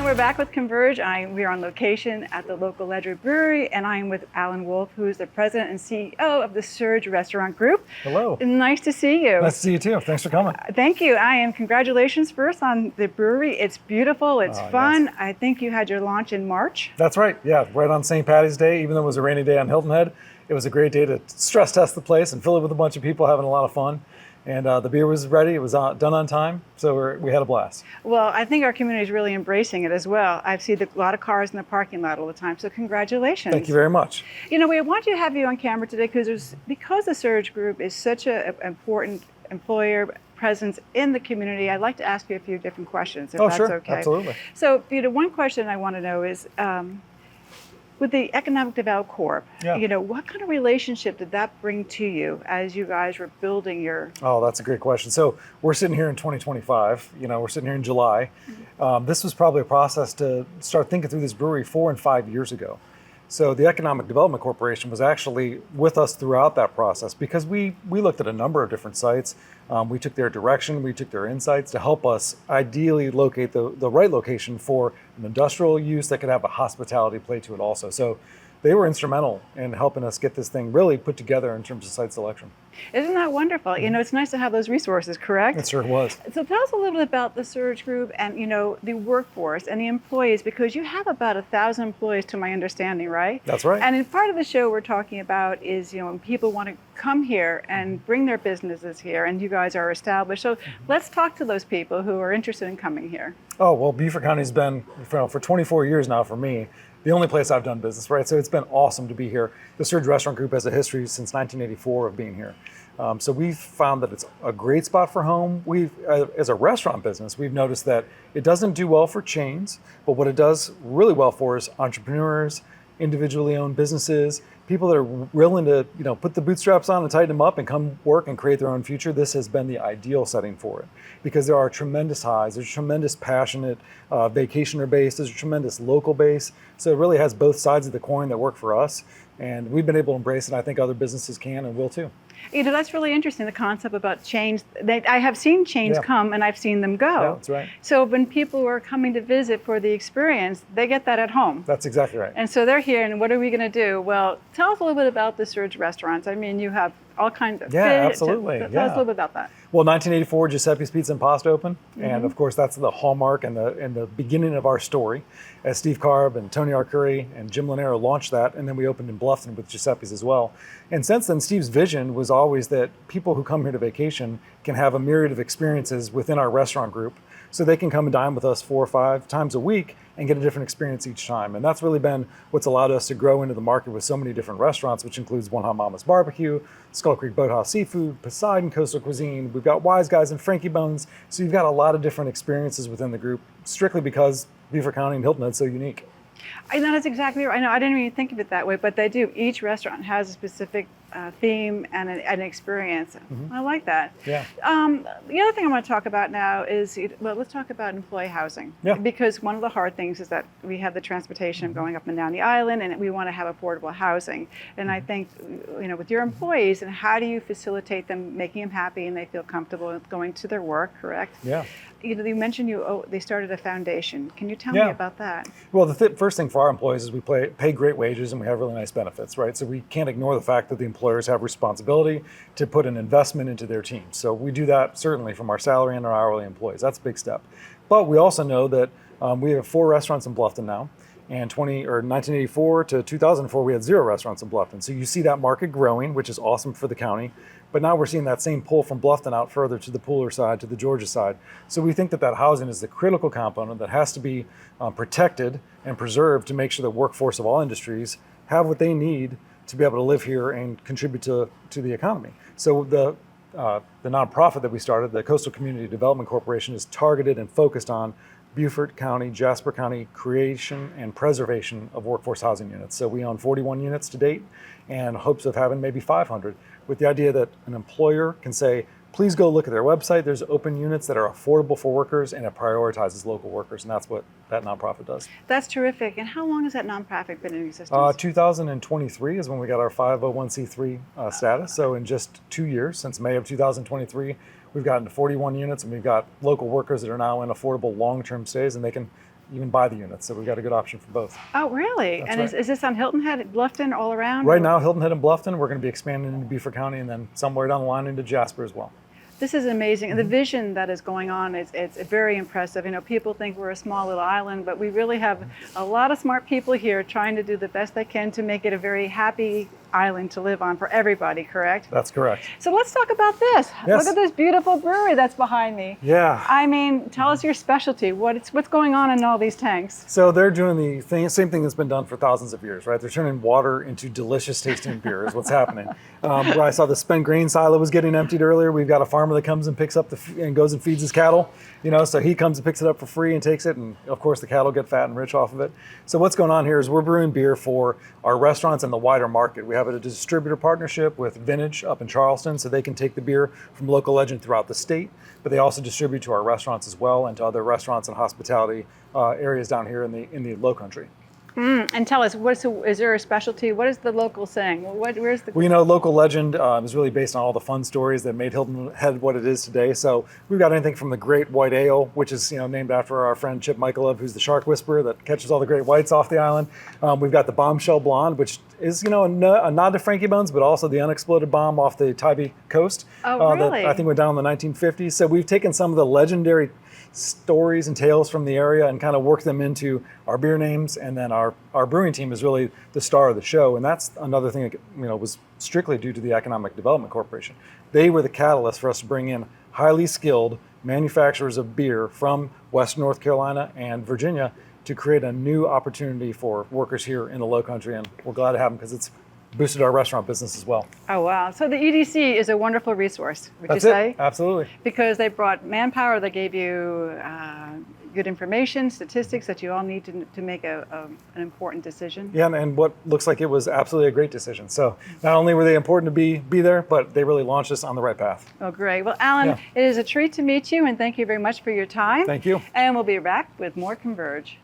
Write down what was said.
we're back with Converge. We're on location at the local Ledger Brewery, and I'm with Alan Wolf, who is the president and CEO of the SERG Restaurant Group. Hello. Nice to see you. Nice to see you too. Thanks for coming. Thank you. Congratulations first on the brewery. It's beautiful. It's fun. Yes. I think you had your launch in March. That's right. Yeah, right on St. Patty's Day. Even though it was a rainy day on Hilton Head, it was a great day to stress test the place and fill it with a bunch of people having a lot of fun. And the beer was ready. It was done on time, so we had a blast. Well, I think our community is really embracing it as well. I've seen a lot of cars in the parking lot all the time, so congratulations. Thank you very much. You know, we want to have you on camera today because the SERG Group is such an important employer presence in the community. I'd like to ask you a few different questions, if that's sure. okay. Absolutely. So, one question I want to know is, with the Economic Development Corp, what kind of relationship did that bring to you as you guys were building your... Oh, that's a great question. So we're sitting here in 2025, we're sitting here in July. Mm-hmm. This was probably a process to start thinking through this brewery 4 and 5 years ago. So the Economic Development Corporation was actually with us throughout that process because we looked at a number of different sites. We took their direction, we took their insights to help us ideally locate the right location for an industrial use that could have a hospitality play to it also. So they were instrumental in helping us get this thing really put together in terms of site selection. Isn't that wonderful? Mm-hmm. It's nice to have those resources, correct? It sure was. So tell us a little bit about the SERG Group and, the workforce and the employees, because you have about 1,000 employees to my understanding, right? That's right. And in part of the show we're talking about is, when people want to come here and bring their businesses here, and you guys are established. So let's talk to those people who are interested in coming here. Oh, well, Beaufort County's been, for 24 years now for me, the only place I've done business, right? So it's been awesome to be here. The SERG Restaurant Group has a history since 1984 of being here. So we've found that it's a great spot for home. As a restaurant business, we've noticed that it doesn't do well for chains, but what it does really well for is entrepreneurs, individually owned businesses, people that are willing to, put the bootstraps on and tighten them up and come work and create their own future. This has been the ideal setting for it because there are tremendous highs, there's tremendous passionate vacationer base, there's a tremendous local base. So it really has both sides of the coin that work for us. And we've been able to embrace it. I think other businesses can and will too. That's really interesting, the concept about chains. I have seen chains come and I've seen them go. Yeah, that's right. So when people are coming to visit for the experience, they get that at home. That's exactly right. And so they're here, and what are we going to do? Well, tell us a little bit about the SERG restaurants. I mean, you have all kinds of absolutely. Tell us a little bit about that. Well, 1984, Giuseppe's Pizza and Pasta opened, and of course that's the hallmark and the beginning of our story. As Steve Carb and Tony Arcuri and Jim Lanero launched that, and then we opened in Bluffton with Giuseppe's as well. And since then, Steve's vision was always that people who come here to vacation can have a myriad of experiences within our restaurant group, so they can come and dine with us 4 or 5 times a week and get a different experience each time. And that's really been what's allowed us to grow into the market with so many different restaurants, which includes One Hot Mama's Barbecue, Skull Creek Boathouse Seafood, Poseidon Coastal Cuisine. We've got Wise Guys and Frankie Bones. So you've got a lot of different experiences within the group, strictly because Beaufort County and Hilton is so unique. I know that's exactly right. I know I didn't even think of it that way, but they do. Each restaurant has a specific theme and an experience. I like that. Yeah. The other thing I want to talk about now is, let's talk about employee housing. Yeah. Because one of the hard things is that we have the transportation going up and down the island, and we want to have affordable housing. And I think, with your employees, and how do you facilitate them, making them happy and they feel comfortable going to their work, correct? Yeah. You mentioned they started a foundation. Can you tell me about that? Well, the first thing for our employees is we pay great wages and we have really nice benefits, right? So we can't ignore the fact that the employers have responsibility to put an investment into their team. So we do that certainly from our salary and our hourly employees. That's a big step. But we also know that we have 4 restaurants in Bluffton now. And 1984 to 2004, we had 0 restaurants in Bluffton. So you see that market growing, which is awesome for the county. But now we're seeing that same pull from Bluffton out further to the Pooler side, to the Georgia side. So we think that housing is the critical component that has to be protected and preserved to make sure that workforce of all industries have what they need to be able to live here and contribute to the economy. So the nonprofit that we started, the Coastal Community Development Corporation, is targeted and focused on Beaufort County, Jasper County creation and preservation of workforce housing units. So we own 41 units to date and hopes of having maybe 500, with the idea that an employer can say, please go look at their website. There's open units that are affordable for workers, and it prioritizes local workers, and that's what that nonprofit does. That's terrific. And how long has that nonprofit been in existence? 2023 is when we got our 501c3 status. So in just 2 years, since May of 2023, we've gotten to 41 units, and we've got local workers that are now in affordable long-term stays, and they can even buy the units. So we've got a good option for both. Oh, really? That's And right. is this on Hilton Head, Bluffton, all around? Right now, Hilton Head and Bluffton, we're going to be expanding into Beaufort County and then somewhere down the line into Jasper as well. This is amazing. And the Mm-hmm. vision that is going on, it's very impressive. You know, people think we're a small little island, but we really have a lot of smart people here trying to do the best they can to make it a very happy island to live on for everybody, correct? That's correct. So let's talk about this. Yes. Look at this beautiful brewery that's behind me. Yeah. I mean, tell us your specialty. What's going on in all these tanks? So they're doing the same thing that's been done for thousands of years, right? They're turning water into delicious tasting beer is what's happening. Where I saw the spent grain silo was getting emptied earlier, we've got a farmer that comes and picks up and goes and feeds his cattle, you know, so he comes and picks it up for free and takes it, and of course the cattle get fat and rich off of it. So what's going on here is we're brewing beer for our restaurants and the wider market. We have a distributor partnership with Vintage up in Charleston, so they can take the beer from local legend throughout the state, but they also distribute to our restaurants as well and to other restaurants and hospitality areas down here in the Lowcountry. And tell us, is there a specialty? What is the local saying? Where's the? Well, you know, local legend is really based on all the fun stories that made Hilton Head what it is today. So we've got anything from the Great White Ale, which is, you know, named after our friend Chip Michaelov, who's the shark whisperer that catches all the great whites off the island. We've got the Bombshell Blonde, which is, you know, a nod to Frankie Bones, but also the unexploded bomb off the Tybee coast. Oh, really? That I think went down in the 1950s. So we've taken some of the legendary stories and tales from the area and kind of work them into our beer names, and then our brewing team is really the star of the show, and that's another thing that, you know, was strictly due to the Economic Development Corporation. They were the catalyst for us to bring in highly skilled manufacturers of beer from Western North Carolina and Virginia to create a new opportunity for workers here in the Lowcountry, and we're glad to have them because it's boosted our restaurant business as well. Oh, wow. So the EDC is a wonderful resource, would That's you say? it. Absolutely. Because they brought manpower, they gave you good information, statistics that you all need to make an important decision. Yeah, and what looks like it was absolutely a great decision. So not only were they important to be there, but they really launched us on the right path. Oh, great. Well, Alan, Yeah. it is a treat to meet you, and thank you very much for your time. Thank you. And we'll be back with more Converge.